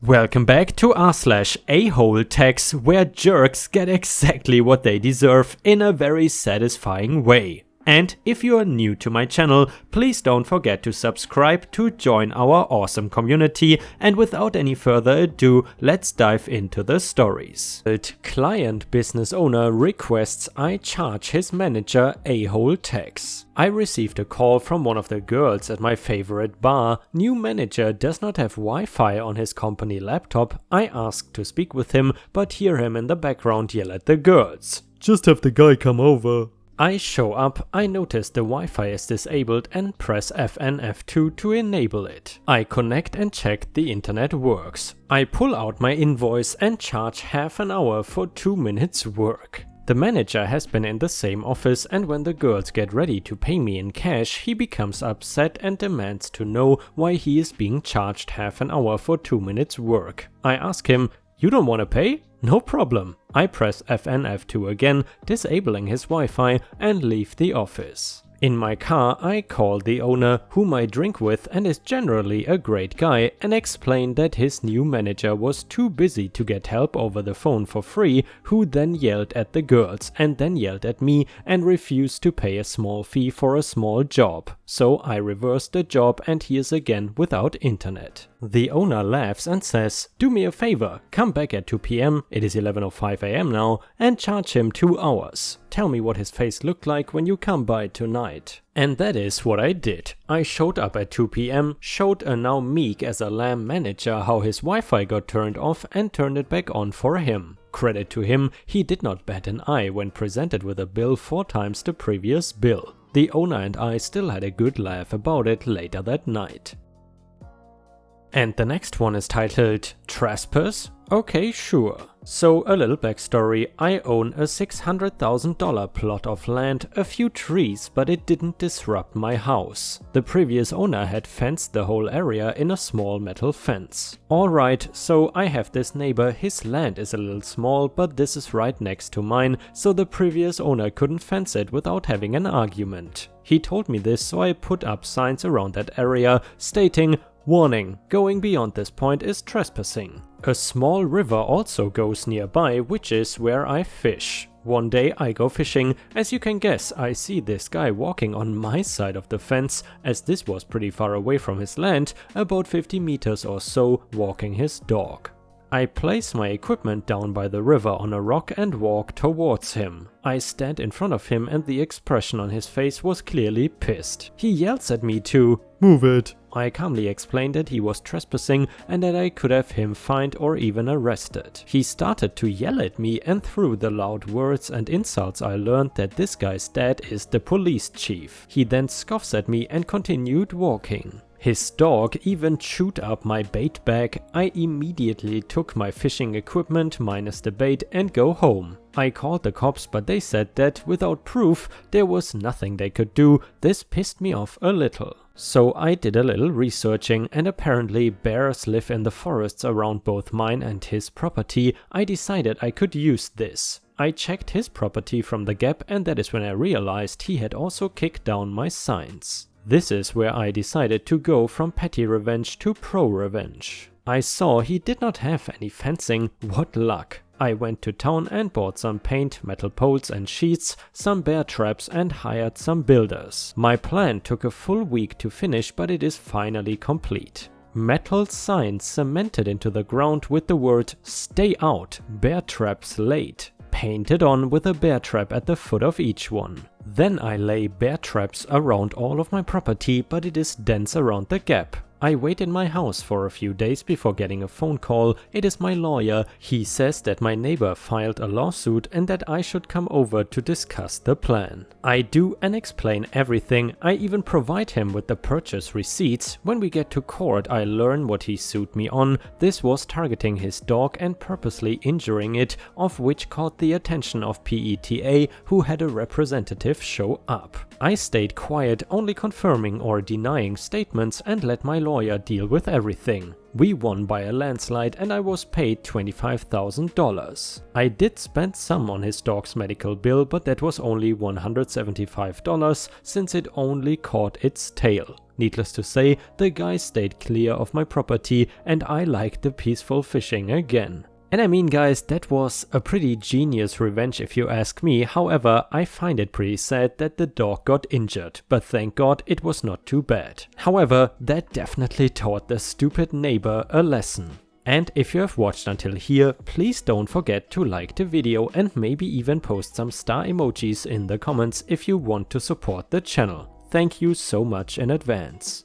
Welcome back to r/Aholetax, where jerks get exactly what they deserve in a very satisfying way. And if you are new to my channel, please don't forget to subscribe to join our awesome community, and without any further ado, let's dive into the stories. Client business owner requests I charge his manager Aholetax. I received a call from one of the girls at my favorite bar. New manager does not have Wi-Fi on his company laptop. I asked to speak with him, but hear him in the background yell at the girls. Just have the guy come over. I show up, I notice the Wi-Fi is disabled and press F and F2 to enable it. I connect and check the internet works. I pull out my invoice and charge half an hour for 2 minutes work. The manager has been in the same office, and when the girls get ready to pay me in cash, he becomes upset and demands to know why he is being charged half an hour for 2 minutes work. I ask him, "You don't want to pay? No problem." I press F and F2 again, disabling his Wi-Fi, and leave the office. In my car, I call the owner, whom I drink with and is generally a great guy, and explain that his new manager was too busy to get help over the phone for free, who then yelled at the girls and then yelled at me and refused to pay a small fee for a small job. So I reversed the job and he is again without internet. The owner laughs and says, "Do me a favor, come back at 2 PM, it is 11:05 AM now, and charge him 2 hours. Tell me what his face looked like when you come by tonight." And that is what I did. I showed up at 2 PM, showed a now meek as a lamb manager how his Wi-Fi got turned off and turned it back on for him. Credit to him, he did not bat an eye when presented with a bill 4 times the previous bill. The owner and I still had a good laugh about it later that night. And the next one is titled Trespass? Okay, sure. So a little backstory, I own a $600,000 plot of land, a few trees, but it didn't disrupt my house. The previous owner had fenced the whole area in a small metal fence. Alright, so I have this neighbor, his land is a little small, but this is right next to mine, so the previous owner couldn't fence it without having an argument. He told me this, so I put up signs around that area stating, "Warning, going beyond this point is trespassing." A small river also goes nearby, which is where I fish. One day I go fishing. As you can guess, I see this guy walking on my side of the fence, as this was pretty far away from his land, about 50 meters or so, walking his dog. I place my equipment down by the river on a rock and walk towards him. I stand in front of him and the expression on his face was clearly pissed. He yells at me to "Move it." I calmly explained that he was trespassing and that I could have him fined or even arrested. He started to yell at me, and through the loud words and insults I learned that this guy's dad is the police chief. He then scoffs at me and continued walking. His dog even chewed up my bait bag. I immediately took my fishing equipment minus the bait and go home. I called the cops, but they said that without proof there was nothing they could do. This pissed me off a little. So I did a little researching, and apparently bears live in the forests around both mine and his property. I decided I could use this. I checked his property from the gap, and that is when I realized he had also kicked down my signs. This is where I decided to go from petty revenge to pro-revenge. I saw he did not have any fencing. What luck! I went to town and bought some paint, metal poles and sheets, some bear traps, and hired some builders. My plan took a full week to finish, but it is finally complete. Metal signs cemented into the ground with the word "Stay out, bear traps laid," painted on with a bear trap at the foot of each one. Then I lay bear traps around all of my property, but it is dense around the gap. I wait in my house for a few days before getting a phone call. It is my lawyer. He says that my neighbor filed a lawsuit and that I should come over to discuss the plan. I do and explain everything. I even provide him with the purchase receipts. When we get to court, I learn what he sued me on. This was targeting his dog and purposely injuring it, of which caught the attention of PETA, who had a representative show up. I stayed quiet, only confirming or denying statements, and let my lawyer deal with everything. We won by a landslide and I was paid $25,000. I did spend some on his dog's medical bill, but that was only $175 since it only caught its tail. Needless to say, the guy stayed clear of my property and I liked the peaceful fishing again. And I mean guys, that was a pretty genius revenge if you ask me. However, I find it pretty sad that the dog got injured, but thank God it was not too bad. However, that definitely taught the stupid neighbor a lesson. And if you have watched until here, please don't forget to like the video and maybe even post some star emojis in the comments if you want to support the channel. Thank you so much in advance.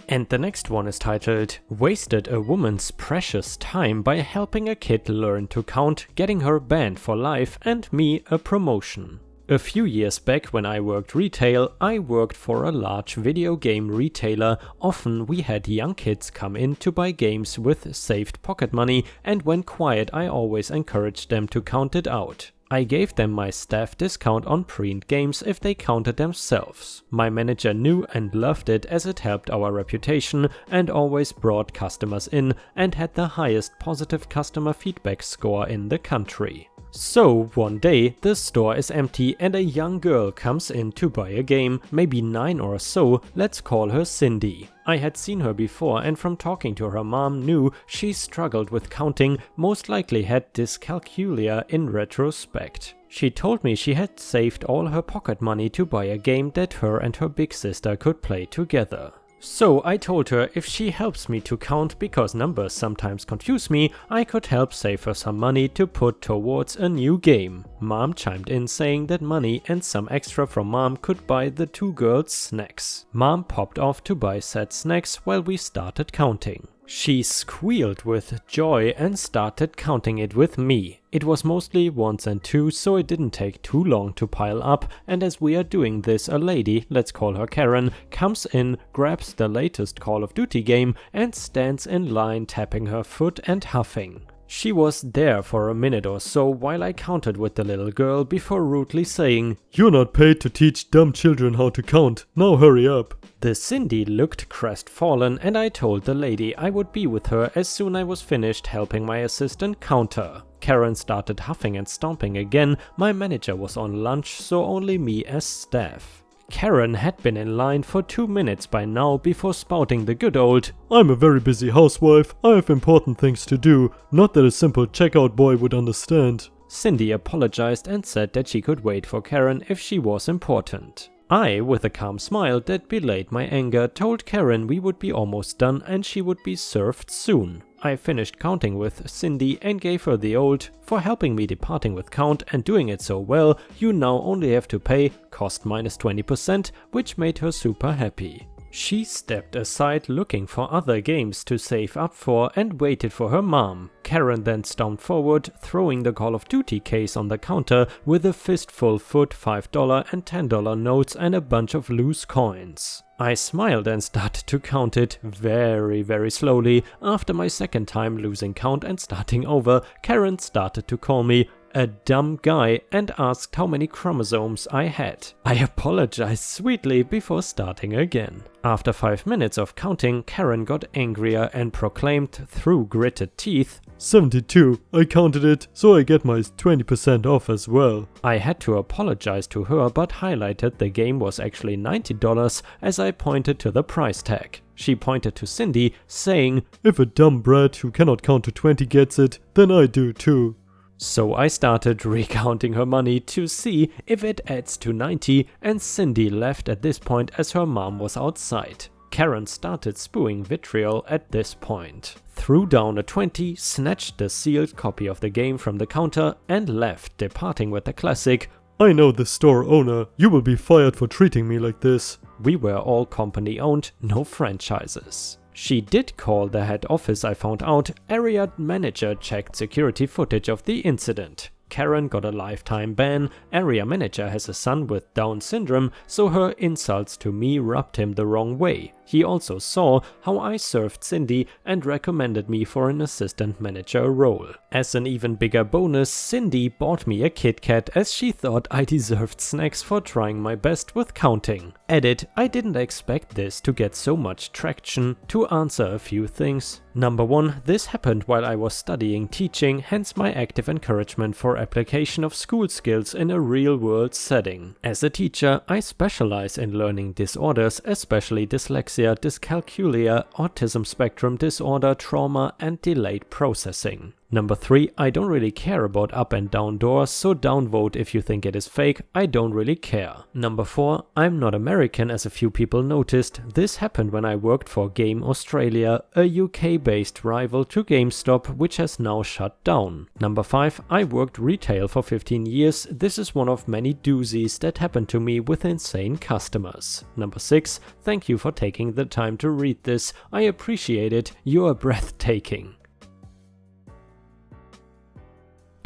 And the next one is titled, Wasted a woman's precious time by helping a kid learn to count, getting her banned for life and me a promotion. A few years back when I worked retail, I worked for a large video game retailer. Often we had young kids come in to buy games with saved pocket money, and when quiet I always encouraged them to count it out. I gave them my staff discount on pre-owned games if they counted themselves. My manager knew and loved it as it helped our reputation and always brought customers in and had the highest positive customer feedback score in the country. So one day the store is empty and a young girl comes in to buy a game, maybe 9 or so, let's call her Cindy. I had seen her before and from talking to her mom knew she struggled with counting, most likely had dyscalculia in retrospect. She told me she had saved all her pocket money to buy a game that her and her big sister could play together. So I told her if she helps me to count, because numbers sometimes confuse me, I could help save her some money to put towards a new game. Mom chimed in saying that money and some extra from mom could buy the two girls snacks. Mom popped off to buy said snacks while we started counting. She squealed with joy and started counting it with me. It was mostly ones and twos, so it didn't take too long to pile up, and as we are doing this, a lady, let's call her Karen, comes in, grabs the latest Call of Duty game and stands in line tapping her foot and huffing. She was there for a minute or so while I counted with the little girl before rudely saying, "You're not paid to teach dumb children how to count, now hurry up." The Cindy looked crestfallen and I told the lady I would be with her as soon as I was finished helping my assistant count her. Karen started huffing and stomping again. My manager was on lunch, so only me as staff. Karen had been in line for 2 minutes by now before spouting the good old, "I'm a very busy housewife, I have important things to do, not that a simple checkout boy would understand." Cindy apologized and said that she could wait for Karen if she was important. I, with a calm smile that belayed my anger, told Karen we would be almost done and she would be served soon. I finished counting with Cindy and gave her the old, "For helping me departing with count and doing it so well, you now only have to pay cost minus 20%, which made her super happy. She stepped aside looking for other games to save up for and waited for her mom. Karen then stomped forward, throwing the Call of Duty case on the counter with a fistful foot $5 and $10 notes and a bunch of loose coins. I smiled and started to count it very slowly. After my second time losing count and starting over, Karen started to call me a dumb guy and asked how many chromosomes I had. I apologized sweetly before starting again. After 5 minutes of counting, Karen got angrier and proclaimed through gritted teeth, 72, I counted it, so I get my 20% off as well. I had to apologize to her but highlighted the game was actually $90 as I pointed to the price tag. She pointed to Cindy, saying, "If a dumb brat who cannot count to 20 gets it, then I do too." So I started recounting her money to see if it adds to 90, and Cindy left at this point as her mom was outside. Karen started spewing vitriol at this point, threw down a 20, snatched the sealed copy of the game from the counter and left, departing with the classic, "I know the store owner, you will be fired for treating me like this." We were all company owned, no franchises. She did call the head office, I found out. Area manager checked security footage of the incident. Karen got a lifetime ban. Area manager has a son with Down syndrome, so her insults to me rubbed him the wrong way. He also saw how I served Cindy and recommended me for an assistant manager role. As an even bigger bonus, Cindy bought me a Kit Kat as she thought I deserved snacks for trying my best with counting. Edit: I didn't expect this to get so much traction. To answer a few things. Number 1, this happened while I was studying teaching, hence my active encouragement for application of school skills in a real-world setting. As a teacher, I specialize in learning disorders, especially dyslexia, dyscalculia, autism spectrum disorder, trauma, and delayed processing. Number 3, I don't really care about up and down doors, so downvote if you think it is fake, I don't really care. Number 4, I'm not American as a few people noticed. This happened when I worked for Game Australia, a UK-based rival to GameStop, which has now shut down. Number 5, I worked retail for 15 years. This is one of many doozies that happened to me with insane customers. Number 6, thank you for taking the time to read this. I appreciate it. You are breathtaking.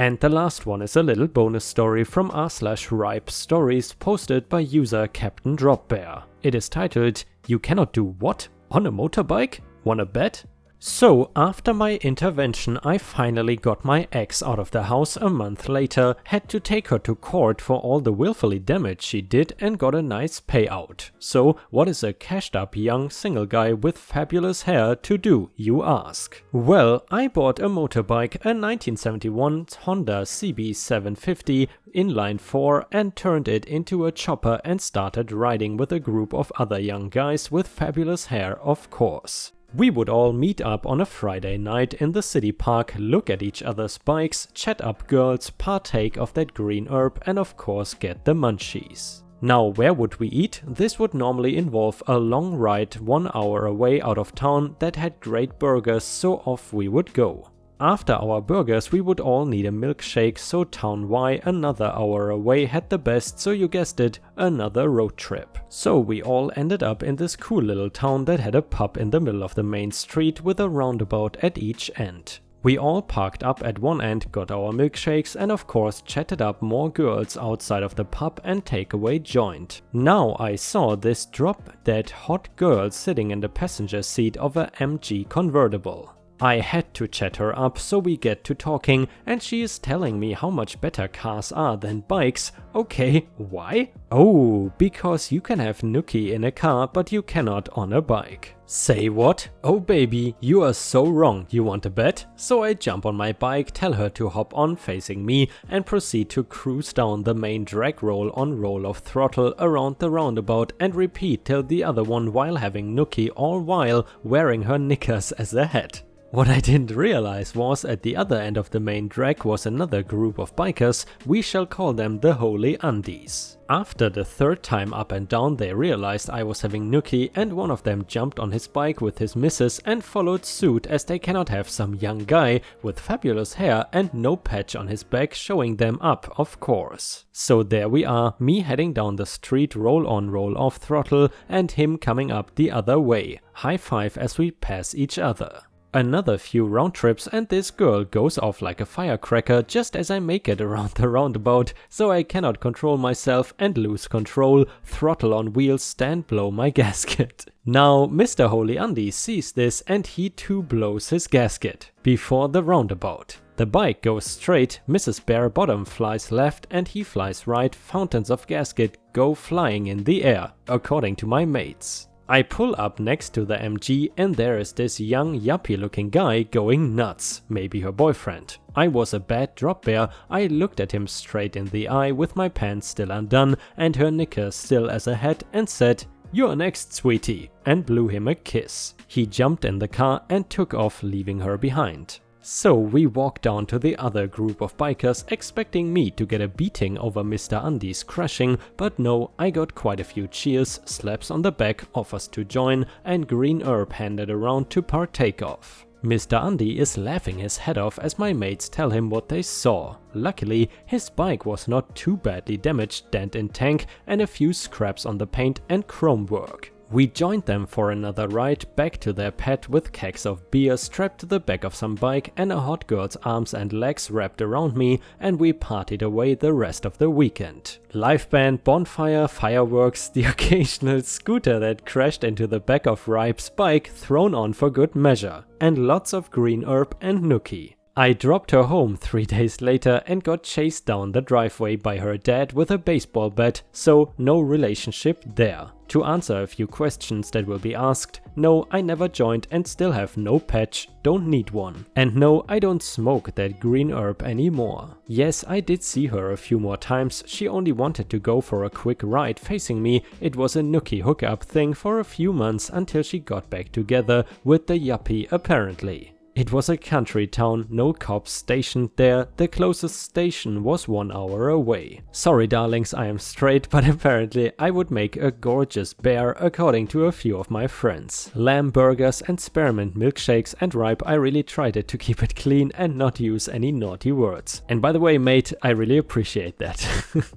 And the last one is a little bonus story from r/Ripestories posted by user Captain Dropbear. It is titled, "You cannot do what? On a motorbike? Wanna bet?" So, after my intervention, I finally got my ex out of the house a month later, had to take her to court for all the willfully damage she did and got a nice payout. So, what is a cashed up young single guy with fabulous hair to do, you ask? Well, I bought a motorbike, a 1971 Honda CB750 inline 4, and turned it into a chopper and started riding with a group of other young guys with fabulous hair, of course. We would all meet up on a Friday night in the city park, look at each other's bikes, chat up girls, partake of that green herb, and of course get the munchies. Now, where would we eat? This would normally involve a long ride 1 hour away out of town that had great burgers, so off we would go. After our burgers we would all need a milkshake, so Town Y, another hour away, had the best, so you guessed it, another road trip. So we all ended up in this cool little town that had a pub in the middle of the main street with a roundabout at each end. We all parked up at one end, got our milkshakes, and of course chatted up more girls outside of the pub and takeaway joint. Now I saw this drop-dead hot girl sitting in the passenger seat of a MG convertible. I had to chat her up, so we get to talking, and she is telling me how much better cars are than bikes. Okay, why? Oh, because you can have nookie in a car, but you cannot on a bike. Say what? Oh baby, you are so wrong, you want a bet? So I jump on my bike, tell her to hop on facing me, and proceed to cruise down the main drag roll on roll of throttle around the roundabout and repeat till the other one while having nookie, all while wearing her knickers as a hat. What I didn't realize was at the other end of the main drag was another group of bikers, we shall call them the Holy Undies. After the third time up and down they realized I was having nookie, and one of them jumped on his bike with his missus and followed suit, as they cannot have some young guy with fabulous hair and no patch on his back showing them up, of course. So there we are, me heading down the street roll on roll off throttle and him coming up the other way. High five as we pass each other. Another few round trips and this girl goes off like a firecracker just as I make it around the roundabout, so I cannot control myself and lose control, throttle on wheels, stand blow my gasket. Now Mr. Holy Undies sees this and he too blows his gasket before the roundabout. The bike goes straight, Mrs. Bare Bottom flies left and he flies right, fountains of gasket go flying in the air, according to my mates. I pull up next to the MG and there is this young yuppie looking guy going nuts, maybe her boyfriend. I was a bad drop bear, I looked at him straight in the eye with my pants still undone and her knickers still as a hat and said, "You're next, sweetie," and blew him a kiss. He jumped in the car and took off, leaving her behind. So we walked down to the other group of bikers expecting me to get a beating over Mr. Undies crashing, but no, I got quite a few cheers, slaps on the back, offers to join and green herb handed around to partake of. Mr. Undie is laughing his head off as my mates tell him what they saw. Luckily, his bike was not too badly damaged, dent in tank and a few scraps on the paint and chrome work. We joined them for another ride back to their pad with kegs of beer strapped to the back of some bike and a hot girl's arms and legs wrapped around me, and we partied away the rest of the weekend. Live band, bonfire, fireworks, the occasional scooter that crashed into the back of Ripe's bike thrown on for good measure, and lots of green herb and nookie. I dropped her home 3 days later and got chased down the driveway by her dad with a baseball bat, so no relationship there. To answer a few questions that will be asked, no, I never joined and still have no patch, don't need one. And no, I don't smoke that green herb anymore. Yes, I did see her a few more times, she only wanted to go for a quick ride facing me. It was a nookie hookup thing for a few months until she got back together with the yuppie apparently. It was a country town, no cops stationed there, the closest station was 1 hour away. Sorry darlings, I am straight, but apparently I would make a gorgeous bear according to a few of my friends. Lamb burgers and spearmint milkshakes, and Ripe, I really tried it to keep it clean and not use any naughty words. And by the way mate, I really appreciate that.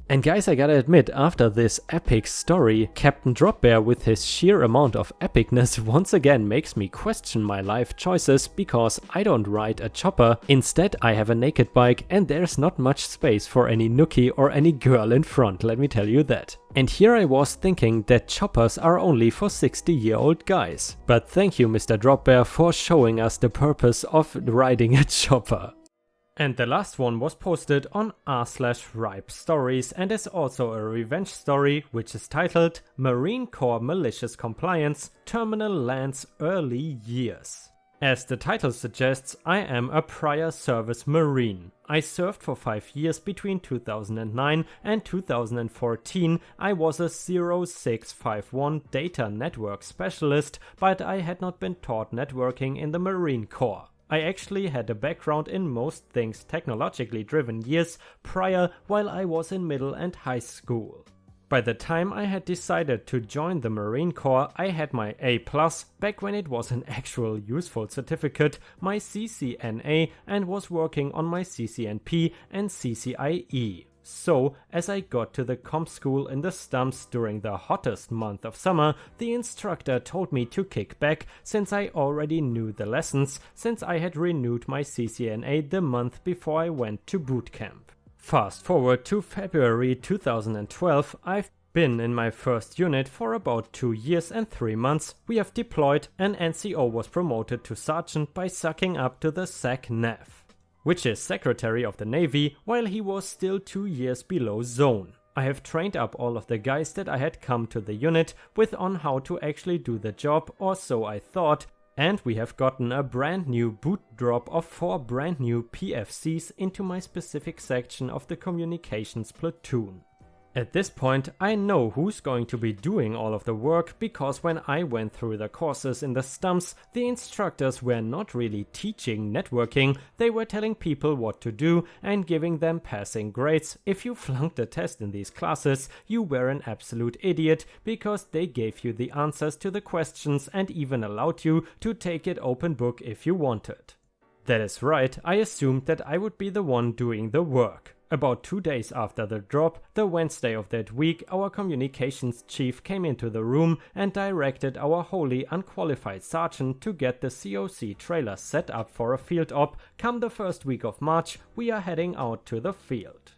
And guys, I gotta admit, after this epic story, Captain Dropbear with his sheer amount of epicness once again makes me question my life choices, because I don't ride a chopper, instead I have a naked bike and there's not much space for any nookie or any girl in front, let me tell you that. And here I was thinking that choppers are only for 60-year-old guys. But thank you Mr. Dropbear for showing us the purpose of riding a chopper. And the last one was posted on r/Ripestories and is also a revenge story, which is titled Marine Corps Malicious Compliance, Terminal Lands Early Years. As the title suggests, I am a prior service Marine. I served for 5 years between 2009 and 2014. I was a 0651 data network specialist, but I had not been taught networking in the Marine Corps. I actually had a background in most things technologically driven years prior, while I was in middle and high school. By the time I had decided to join the Marine Corps, I had my A+, back when it was an actual useful certificate, my CCNA, and was working on my CCNP and CCIE. So, as I got to the comp school in the stumps during the hottest month of summer, the instructor told me to kick back since I already knew the lessons, since I had renewed my CCNA the month before I went to boot camp. Fast forward to February 2012, I've been in my first unit for about 2 years and 3 months. We have deployed, and NCO was promoted to sergeant by sucking up to the SAC-NAV, which is Secretary of the Navy, while he was still 2 years below zone. I have trained up all of the guys that I had come to the unit with on how to actually do the job, or so I thought, and we have gotten a brand new boot drop of 4 brand new PFCs into my specific section of the communications platoon. At this point, I know who's going to be doing all of the work, because when I went through the courses in the stumps, the instructors were not really teaching networking, they were telling people what to do and giving them passing grades. If you flunked a test in these classes, you were an absolute idiot, because they gave you the answers to the questions and even allowed you to take it open book if you wanted. That is right, I assumed that I would be the one doing the work. About 2 days after the drop, the Wednesday of that week, our communications chief came into the room and directed our wholly unqualified sergeant to get the COC trailer set up for a field op. Come the first week of March, we are heading out to the field.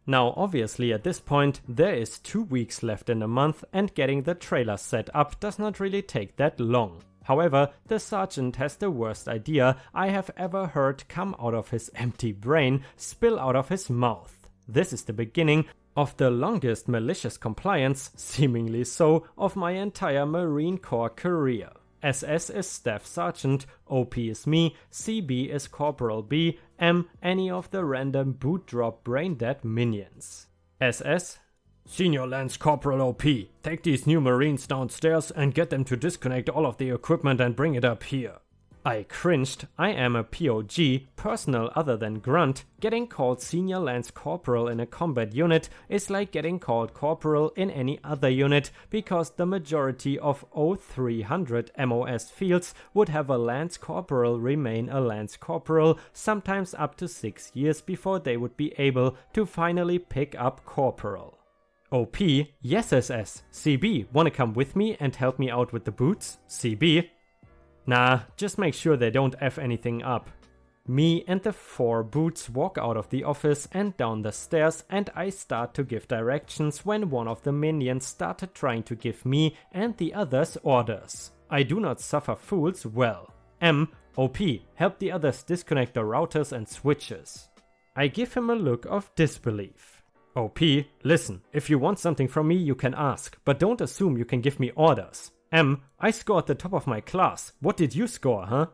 Now obviously at this point, there is 2 weeks left in a month, and getting the trailer set up does not really take that long. However, the sergeant has the worst idea I have ever heard come out of his empty brain spill out of his mouth. This is the beginning of the longest malicious compliance, seemingly so, of my entire Marine Corps career. SS is Staff Sergeant, OP is me, CB is Corporal B, M any of the random boot drop brain dead minions. SS: Senior Lance Corporal OP, take these new Marines downstairs and get them to disconnect all of the equipment and bring it up here. I cringed. I am a POG, personal other than grunt. Getting called Senior Lance Corporal in a combat unit is like getting called Corporal in any other unit, because the majority of 0300 MOS fields would have a Lance Corporal remain a Lance Corporal, sometimes up to 6 years before they would be able to finally pick up Corporal. OP, yes SS. CB, wanna come with me and help me out with the boots? CB, nah, just make sure they don't F anything up. Me and the 4 boots walk out of the office and down the stairs, and I start to give directions when one of the minions started trying to give me and the others orders. I do not suffer fools well. OP, help the others disconnect the routers and switches. I give him a look of disbelief. OP, listen, if you want something from me you can ask, but don't assume you can give me orders. I scored the top of my class. What did you score, huh?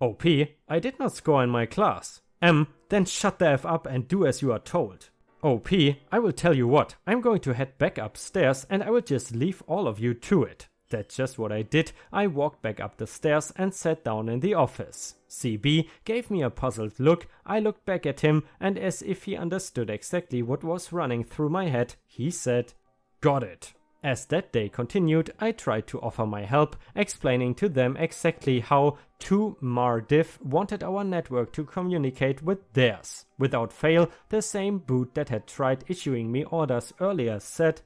OP, I did not score in my class. Then shut the F up and do as you are told. OP, I will tell you what, I'm going to head back upstairs and I will just leave all of you to it. That's just what I did. I walked back up the stairs and sat down in the office. CB gave me a puzzled look. I looked back at him, and as if he understood exactly what was running through my head, he said, "Got it." As that day continued, I tried to offer my help, explaining to them exactly how 2 Mardiv wanted our network to communicate with theirs. Without fail, the same boot that had tried issuing me orders earlier said,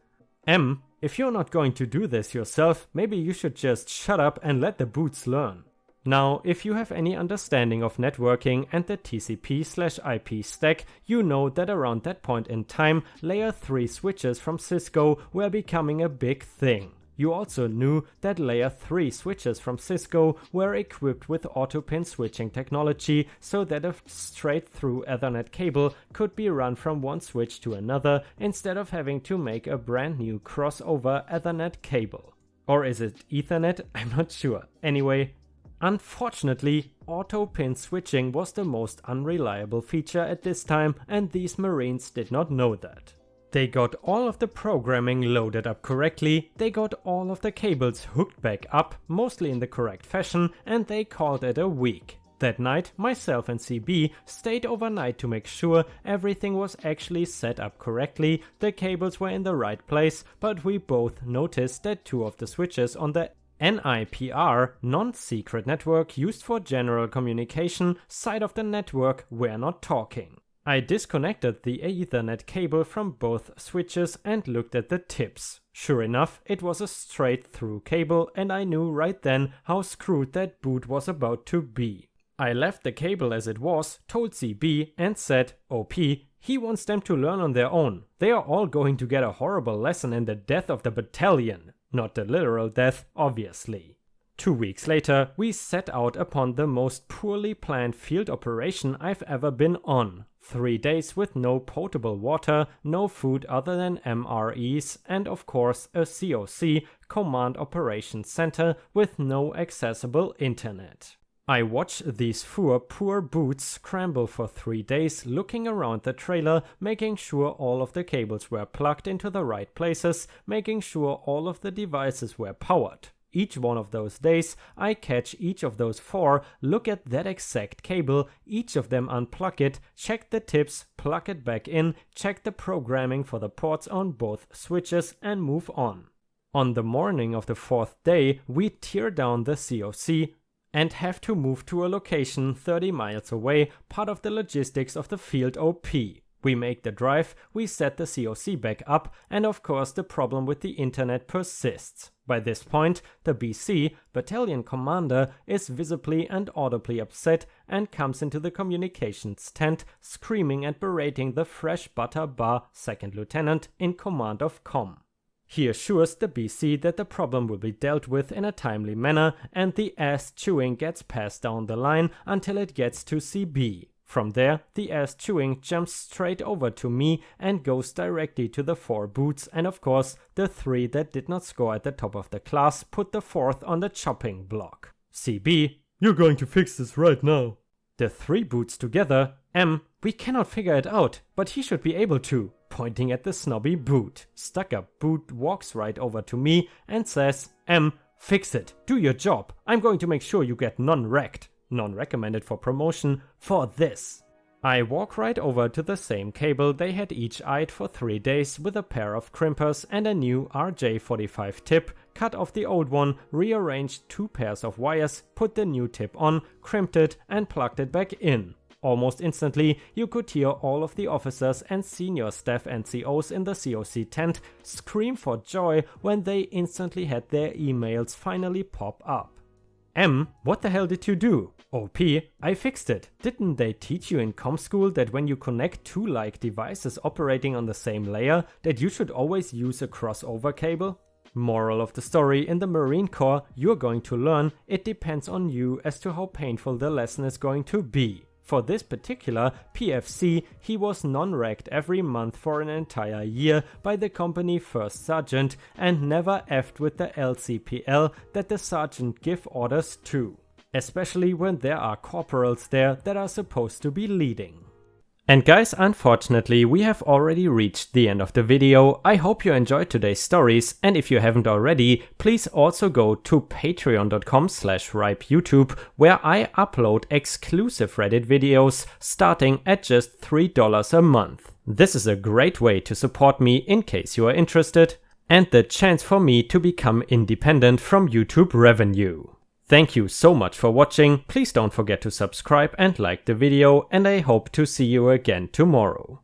if you're not going to do this yourself, maybe you should just shut up and let the boots learn. Now, if you have any understanding of networking and the TCP/IP stack, you know that around that point in time, layer 3 switches from Cisco were becoming a big thing. You also knew that layer 3 switches from Cisco were equipped with auto-pin switching technology so that a straight-through Ethernet cable could be run from one switch to another instead of having to make a brand new crossover Ethernet cable. Or is it Ethernet? I'm not sure. Anyway, unfortunately, auto-pin switching was the most unreliable feature at this time, and these Marines did not know that. They got all of the programming loaded up correctly, they got all of the cables hooked back up, mostly in the correct fashion, and they called it a week. That night, myself and CB stayed overnight to make sure everything was actually set up correctly, the cables were in the right place, but we both noticed that 2 of the switches on the NIPR, non-secret network used for general communication, side of the network were not talking. I disconnected the Ethernet cable from both switches and looked at the tips. Sure enough, it was a straight-through cable, and I knew right then how screwed that boot was about to be. I left the cable as it was, told CB, and said, OP, he wants them to learn on their own. They are all going to get a horrible lesson in the death of the battalion. Not the literal death, obviously. 2 weeks later, we set out upon the most poorly planned field operation I've ever been on. 3 days with no potable water, no food other than MREs, and of course a COC, Command Operations Center, with no accessible internet. I watched these 4 poor boots scramble for 3 days, looking around the trailer, making sure all of the cables were plugged into the right places, making sure all of the devices were powered. Each one of those days, I catch each of those 4, look at that exact cable, each of them unplug it, check the tips, plug it back in, check the programming for the ports on both switches, and move on. On the morning of the 4th day, we tear down the COC and have to move to a location 30 miles away, part of the logistics of the field OP. We make the drive, we set the COC back up, and of course the problem with the internet persists. By this point, the BC, battalion commander, is visibly and audibly upset and comes into the communications tent, screaming and berating the fresh butter bar second lieutenant in command of comm. He assures the BC that the problem will be dealt with in a timely manner, and the ass chewing gets passed down the line until it gets to CB. From there, the ass chewing jumps straight over to me and goes directly to the 4 boots, and of course, the 3 that did not score at the top of the class put the 4th on the chopping block. CB, you're going to fix this right now. The 3 boots together, we cannot figure it out, but he should be able to, pointing at the snobby boot. Stuck-up boot walks right over to me and says, fix it, do your job, I'm going to make sure you get non-wrecked. Non-recommended for promotion for this. I walk right over to the same cable they had each eyed for 3 days with a pair of crimpers and a new RJ45 tip, cut off the old one, rearranged 2 pairs of wires, put the new tip on, crimped it and plugged it back in. Almost instantly, you could hear all of the officers and senior staff NCOs in the COC tent scream for joy when they instantly had their emails finally pop up. M, what the hell did you do? OP, I fixed it. Didn't they teach you in comm school that when you connect two like devices operating on the same layer, that you should always use a crossover cable? Moral of the story, in the Marine Corps, you're going to learn, it depends on you as to how painful the lesson is going to be. For this particular PFC, he was non-racked every month for an entire year by the company first sergeant and never effed with the LCPL that the sergeant give orders to. Especially when there are corporals there that are supposed to be leading. And guys, unfortunately, we have already reached the end of the video. I hope you enjoyed today's stories, and if you haven't already, please also go to patreon.com/ripeyoutube, where I upload exclusive Reddit videos starting at just $3 a month. This is a great way to support me in case you are interested, and the chance for me to become independent from YouTube revenue. Thank you so much for watching, please don't forget to subscribe and like the video, and I hope to see you again tomorrow.